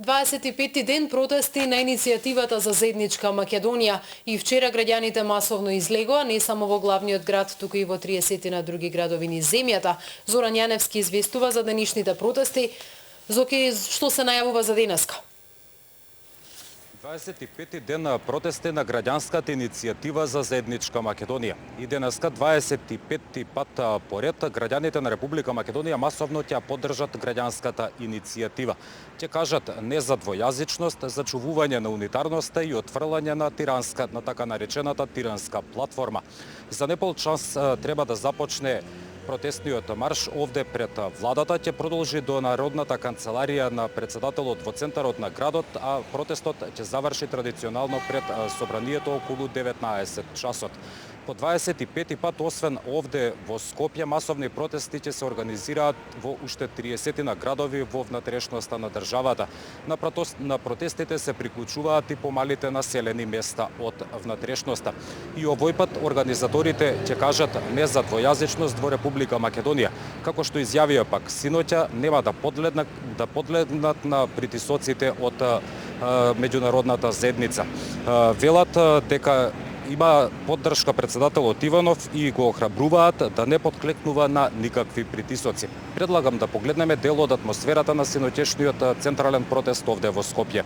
25-ти ден протести на иницијативата за заедничка Македонија и вчера граѓаните масовно излегоа не само во главниот град, туку и во 30 на други градови низ земјата. Зоран Јаневски известува за денешните протести. Зоки, што се најавува за денеска? 25-ти ден на протести на граѓанската иницијатива за заедничка Македонија. И денеска 25-ти пат поред граѓаните на Република Македонија масовно ќе поддржат граѓанската иницијатива. Ќе кажат не за двојазичност, за чувување на унитарноста и отфрлање на така наречената тиранска платформа. За непол час треба да започне протестниот марш овде пред владата, ќе продолжи до Народната канцеларија на председателот во центарот на градот, а протестот ќе заврши традиционално пред собранието околу 19 часот. По 25-ти пат, освен овде во Скопје, масовни протести ќе се организираат во уште 30 на градови во внатрешноста на државата. На протестите се приклучуваат и помалите населени места од внатрешноста. И овој пат организаторите ќе кажат не за двојазичност во Република Македонија, како што изјавија пак синоќа, нема да подлегнат на притисоците од меѓународната заедница. Велат дека има поддршка председателот Иванов и го охрабруваат да не подклекнува на никакви притисоци. Предлагам да погледнеме дел од атмосферата на синоќешниот централен протест овде во Скопје.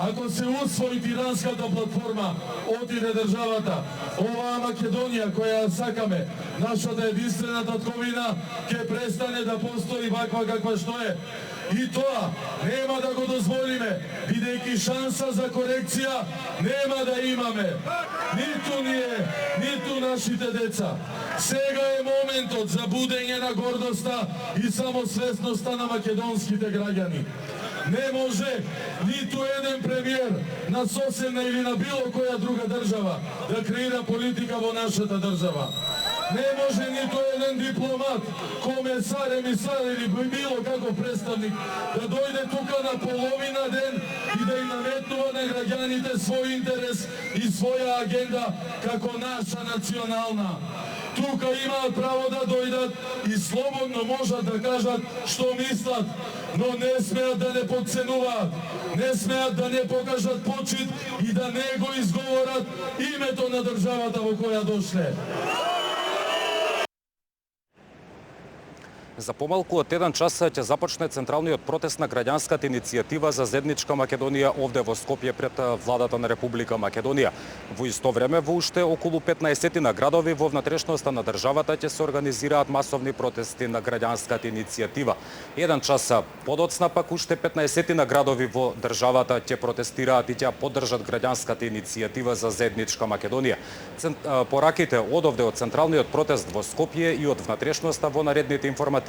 Ако се усвои тиранската платформа, отиде државата, оваа Македонија која сакаме, нашата единствена татковина, ќе престане да постои ваква каква што е. И тоа нема да го дозволиме, бидејќи шанса за корекција нема да имаме. Ниту ние, ниту нашите деца. Сега е моментот за будење на гордоста и самосвесноста на македонските граѓани. Не може ниту еден премиер на соседна или на било која друга држава да креира политика во нашата држава. Не може ниту еден дипломат, комесар, емисар или било каков представник да дојде тука на половина ден и да им наметнува на граѓаните свој интерес и своја агенда како наша национална. Тука имаат право да дојдат и слободно можат да кажат што мислат, но не смеат да не подценуваат, не смеат да не покажат почит и да не го изговорат името на државата во која дошле. За помалку од еден час ќе започне централниот протест на граѓанската иницијатива за заедничка Македонија овде во Скопје пред владата на Република Македонија. Во исто време во уште околу 15 на градови во внатрешноста на државата ќе се организираат масовни протести на граѓанската иницијатива. Еден час подоцна пак уште 15 на градови во државата ќе протестираат и ќе поддржат граѓанската иницијатива за заедничка Македонија. Пораките од овде од централниот протест во Скопје и од внатрешноста во наредните информативни издания.